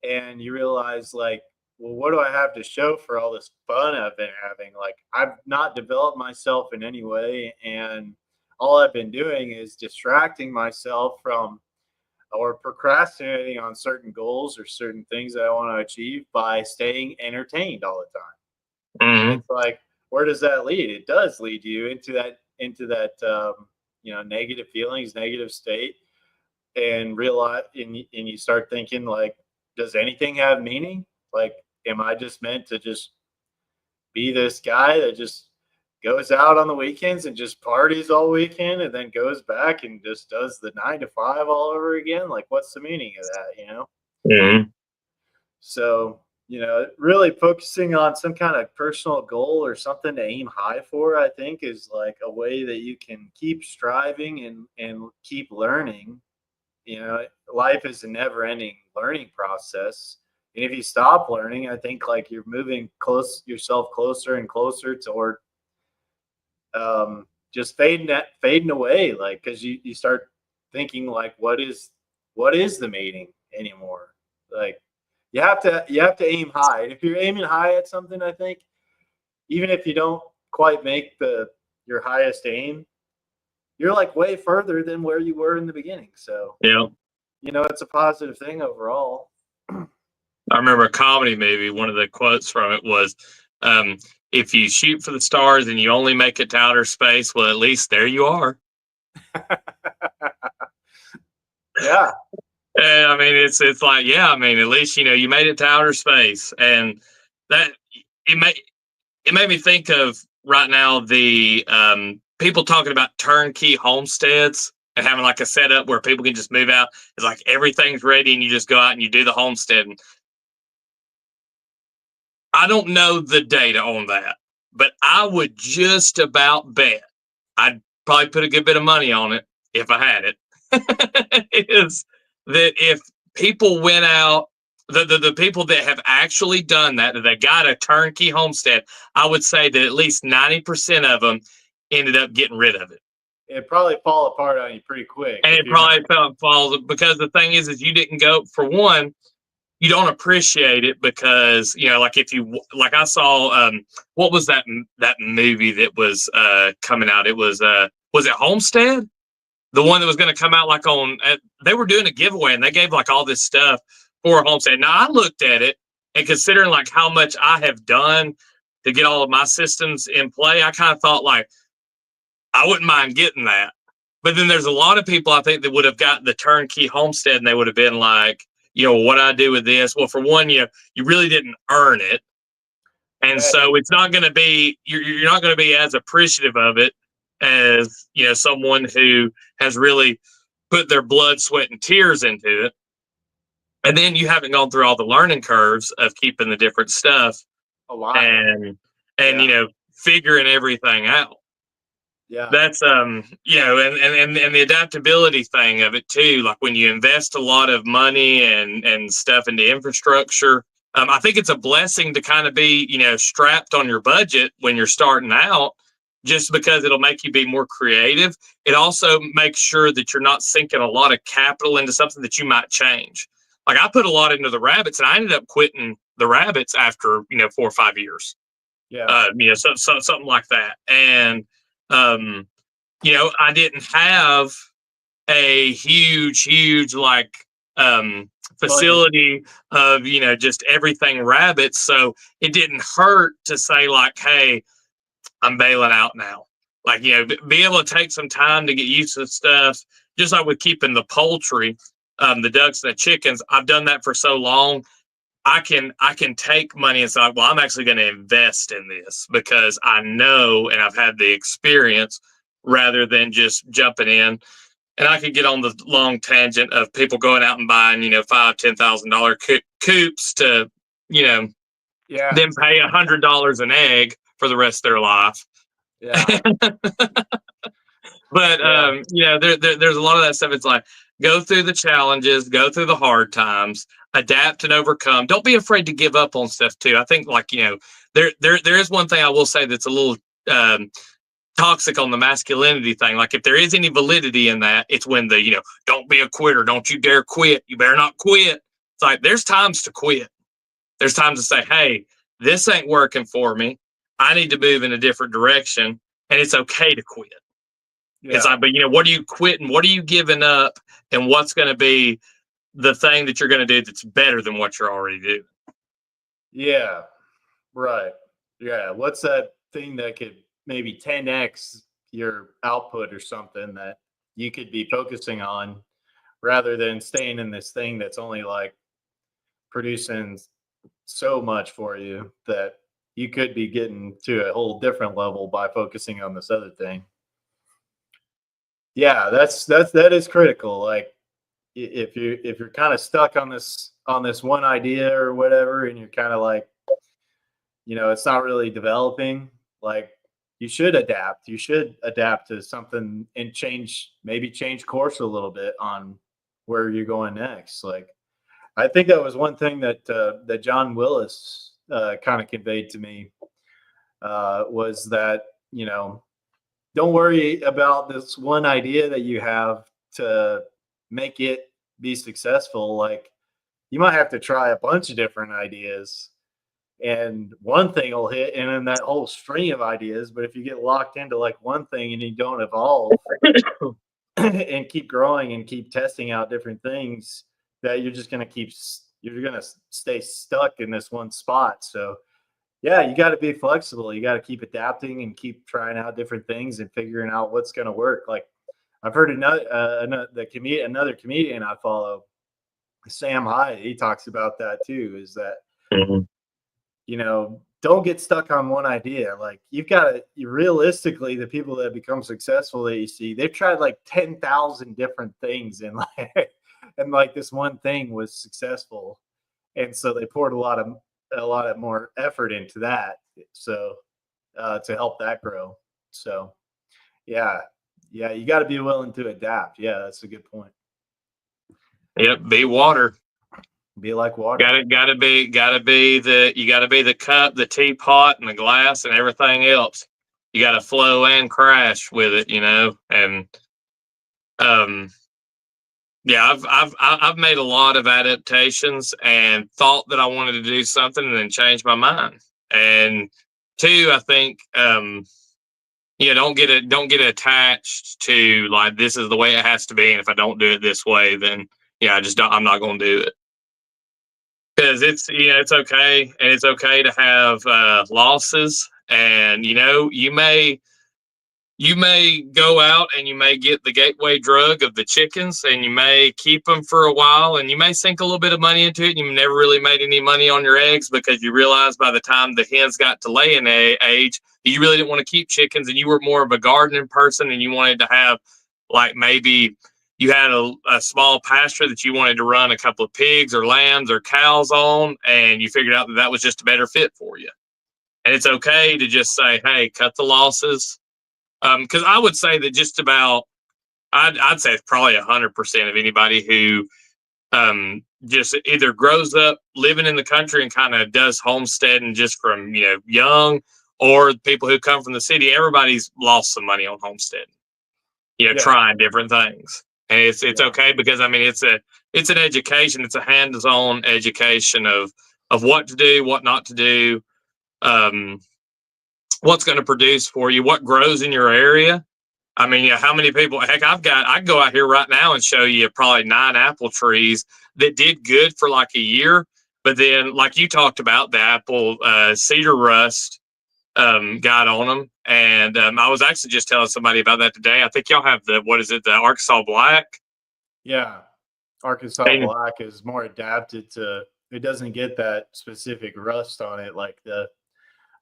and you realize like, well, what do I have to show for all this fun I've been having? Like, I've not developed myself in any way, and all I've been doing is distracting myself from or procrastinating on certain goals or certain things that I want to achieve by staying entertained all the time. Mm-hmm. It's like, where does that lead? It does lead you into that negative feelings, negative state, and realize, and you start thinking like, does anything have meaning? Like, am I just meant to just be this guy that just goes out on the weekends and just parties all weekend and then goes back and just does the 9 to 5 all over again? Like, what's the meaning of that, Mm-hmm. So, really focusing on some kind of personal goal or something to aim high for, I think, is like a way that you can keep striving and keep learning. Life is a never ending learning process. And if you stop learning, I think like you're moving yourself closer and closer toward just fading away. Like, cause you start thinking like, what is the meaning anymore? Like, you have to aim high. And if you're aiming high at something, I think even if you don't quite make your highest aim, you're like way further than where you were in the beginning. So, yeah, it's a positive thing overall. I remember a comedy movie. One of the quotes from it was, if you shoot for the stars and you only make it to outer space, well, at least there you are. Yeah. And I mean, it's like, yeah, I mean, at least you made it to outer space, and that it made me think of right now the people talking about turnkey homesteads and having like a setup where people can just move out. It's like everything's ready, and you just go out and you do the homestead. And I don't know the data on that, but I would just about bet I'd probably put a good bit of money on it if I had it. Is that if people went out, the people that have actually done that they got a turnkey homestead, I would say that at least 90% of them ended up getting rid of it. It'd probably fall apart on you pretty quick. And it probably falls because the thing is you didn't go, for one, you don't appreciate it because like if you like I saw what was that movie that was coming out? It was it Homestead, the one that was going to come out like on they were doing a giveaway and they gave like all this stuff for Homestead. Now I looked at it, and considering like how much I have done to get all of my systems in play, I kind of thought like I wouldn't mind getting that. But then there's a lot of people I think that would have got the turnkey homestead and they would have been like, what do I do with this? Well, for one, you really didn't earn it. And so it's not going to be, you're not going to be as appreciative of it as, someone who has really put their blood, sweat, and tears into it. And then you haven't gone through all the learning curves of keeping the different stuff and figuring everything out. Yeah. That's and the adaptability thing of it too. Like when you invest a lot of money and stuff into infrastructure, I think it's a blessing to kind of be, strapped on your budget when you're starting out, just because it'll make you be more creative. It also makes sure that you're not sinking a lot of capital into something that you might change. Like I put a lot into the rabbits, and I ended up quitting the rabbits after 4 or 5 years. Yeah. Something like that. And I didn't have a huge like facility of just everything rabbits, so it didn't hurt to say like, hey, I'm bailing out now. Like be able to take some time to get used to stuff, just like with keeping the poultry, the ducks and the chickens. I've done that for so long. I can take money and say, well, I'm actually going to invest in this because I know and I've had the experience, rather than just jumping in. And I could get on the long tangent of people going out and buying, $5,000-$10,000 coops to, then pay $100 an egg for the rest of their life. Yeah. But there's a lot of that stuff. It's like, go through the challenges, go through the hard times, adapt and overcome. Don't be afraid to give up on stuff too. I think there is one thing I will say that's a little toxic on the masculinity thing. Like if there is any validity in that, it's when don't be a quitter. Don't you dare quit. You better not quit. It's like, there's times to quit. There's times to say, hey, this ain't working for me. I need to move in a different direction. And it's okay to quit. Yeah. It's like, but what are you quitting? What are you giving up? And what's going to be the thing that you're going to do that's better than what you're already doing? Yeah. Right. Yeah. What's that thing that could maybe 10x your output or something that you could be focusing on, rather than staying in this thing that's only like producing so much for you that you could be getting to a whole different level by focusing on this other thing. Yeah, that is critical. Like if you're kind of stuck on this one idea or whatever, and you're kind of like, it's not really developing, like you should adapt. You should adapt to something and change course a little bit on where you're going next. Like I think that was one thing that John Willis kind of conveyed to me, was that, don't worry about this one idea that you have to make it be successful. Like you might have to try a bunch of different ideas and one thing will hit, and then that whole string of ideas. But if you get locked into like one thing and you don't evolve and keep growing and keep testing out different things, that you're going to stay stuck in this one spot. So yeah, you got to be flexible. You got to keep adapting and keep trying out different things and figuring out what's going to work. Like I've heard another comedian I follow Sam Hyatt, he talks about that too, is that, Mhm. don't get stuck on one idea. Like you've got to realistically, the people that become successful that you see, they've tried like 10,000 different things and like this one thing was successful. And so they poured a lot of more effort into that. So to help that grow. So yeah. Yeah, you got to be willing to adapt. Yeah, that's a good point. Yep, be water. Be like water. Gotta be the cup, the teapot, and the glass, and everything else. You got to flow and crash with it, And yeah, I've made a lot of adaptations and thought that I wanted to do something, and then changed my mind. And two, I think don't get attached to like this is the way it has to be, and if I don't do it this way, then I'm not going to do it. Because it's okay, and it's okay to have losses, and you may go out and you may get the gateway drug of the chickens, and you may keep them for a while, and you may sink a little bit of money into it, and you never really made any money on your eggs because you realized by the time the hens got to laying age, you really didn't want to keep chickens, and you were more of a gardening person, and you wanted to have like maybe you had a small pasture that you wanted to run a couple of pigs or lambs or cows on, and you figured out that was just a better fit for you. And it's okay to just say, hey, cut the losses. Because I would say that just about, I'd say it's probably 100% of anybody who just either grows up living in the country and kind of does homesteading just from, young, or people who come from the city, everybody's lost some money on homesteading, trying different things. And it's okay because it's an education. It's a hands-on education of what to do, what not to do, what's going to produce for you, what grows in your area. I mean, how many people? Heck, I can go out here right now and show you probably 9 apple trees that did good for like a year, but then, like you talked about, the apple cedar rust got on them. And I was actually just telling somebody about that today. I think y'all have the Arkansas Black? Yeah. Arkansas Black is more adapted to, it doesn't get that specific rust on it like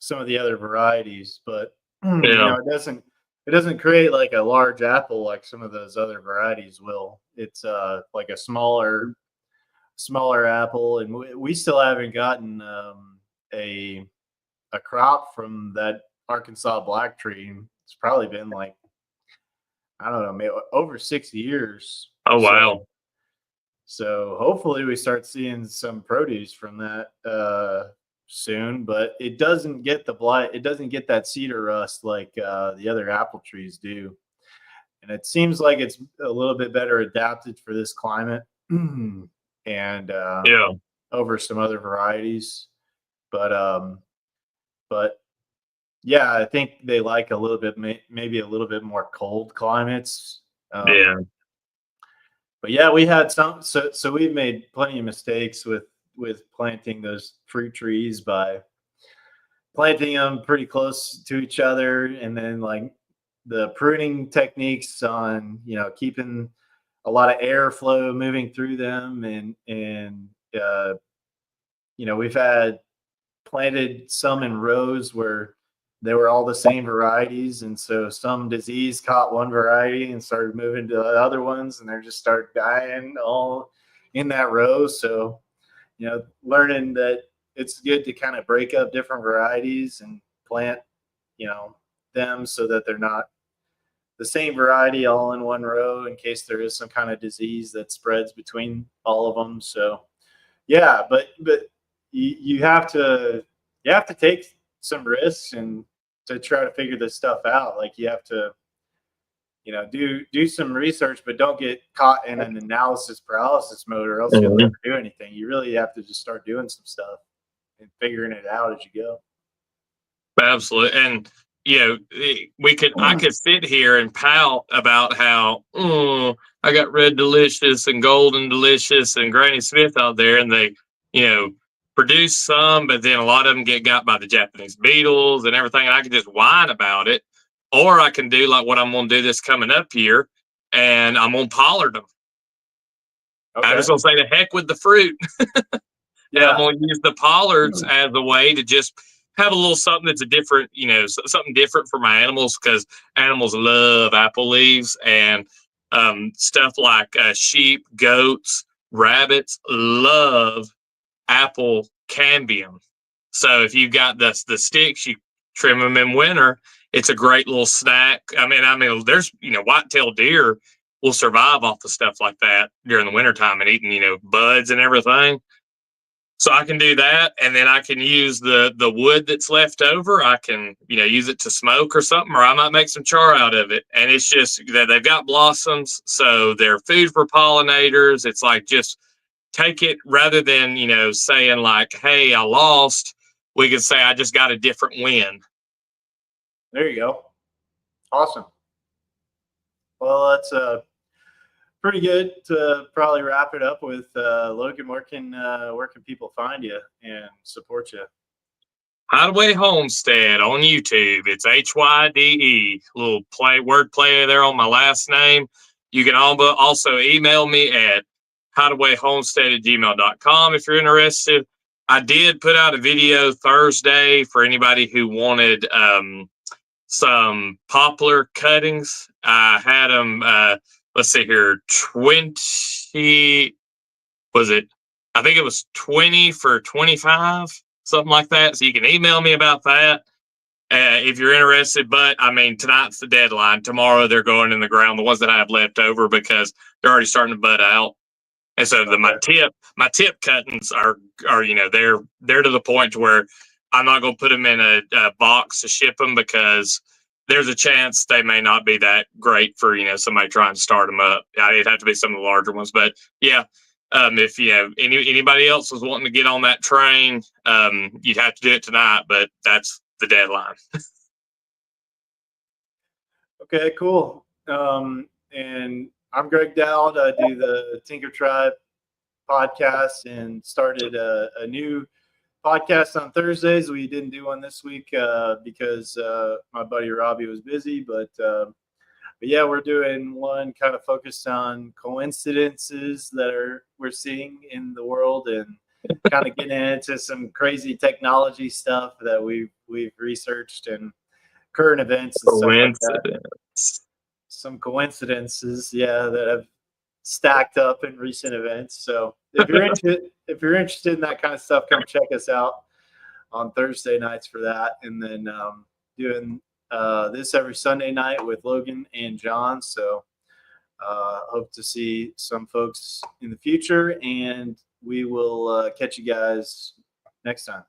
some of the other varieties, but it doesn't create like a large apple like some of those other varieties will. It's like a smaller apple, and we still haven't gotten a crop from that Arkansas Black tree. It's probably been like, I don't know, maybe over 6 years. Oh, wow. So hopefully we start seeing some produce from that soon, but it doesn't get the blight. It doesn't get that cedar rust like the other apple trees do. And it seems like it's a little bit better adapted for this climate and over some other varieties. But yeah, I think they like a little bit, maybe a little bit more cold climates. But yeah, we had some, so we've made plenty of mistakes with planting those fruit trees by planting them pretty close to each other, and then like the pruning techniques on keeping a lot of airflow moving through them, and we've had planted some in rows where they were all the same varieties, and so some disease caught one variety and started moving to the other ones, and they just started dying all in that row. So learning that it's good to kind of break up different varieties and plant them so that they're not the same variety all in one row in case there is some kind of disease that spreads between all of them. So yeah, but you have to take some risks and to try to figure this stuff out. Like you have to do some research, but don't get caught in an analysis paralysis mode, or else you'll never do anything. You really have to just start doing some stuff and figuring it out as you go. Absolutely. And I could sit here and pout about how I got Red Delicious and Golden Delicious and Granny Smith out there, and they produce some, but then a lot of them get got by the Japanese beetles and everything, and I can just whine about it. Or I can do like what I'm going to do this coming up here, and I'm going to pollard them. I'm just gonna say the heck with the fruit. Yeah, I'm gonna use the pollards as a way to just have a little something that's a different, something different for my animals, because animals love apple leaves, and stuff like sheep, goats, rabbits love apple cambium. So if you've got the sticks, you trim them in winter. It's a great little snack. I mean, there's white-tailed deer will survive off of stuff like that during the wintertime and eating buds and everything. So I can do that, and then I can use the wood that's left over. I can use it to smoke or something, or I might make some char out of it. And it's just that they've got blossoms, so they're food for pollinators. It's like, just take it, rather than saying like, "Hey, I lost." We could say, "I just got a different win." There you go. Awesome. Well, that's pretty good to probably wrap it up with. Logan, where can people find you and support you? Hideaway Homestead on YouTube. It's HYDE. Little word play there on my last name. You can also email me at hideawayhomestead@gmail.com if you're interested. I did put out a video Thursday for anybody who wanted some poplar cuttings. I had them, let's see here, 20, was it? I think it was 20 for 25, something like that. So you can email me about that if you're interested. But I mean, tonight's the deadline. Tomorrow they're going in the ground, the ones that I have left over, because they're already starting to bud out. And so my tip cuttings are they're to the point to where I'm not going to put them in a box to ship them, because there's a chance they may not be that great for somebody trying to start them up. It'd have to be some of the larger ones. But yeah, if anybody else was wanting to get on that train, you'd have to do it tonight. But that's the deadline. Okay, cool. And I'm Greg Dowd. I do the Tinker Tribe podcast and started a new podcast on Thursdays. We didn't do one this week because my buddy Robbie was busy, but yeah, we're doing one kind of focused on coincidences that we're seeing in the world, and kind of getting into some crazy technology stuff that we've researched, and current events and stuff like that. Some coincidences, that have stacked up in recent events. So if you're interested in that kind of stuff, come check us out on Thursday nights for that. And then doing this every Sunday night with Logan and John. So hope to see some folks in the future, and we will catch you guys next time.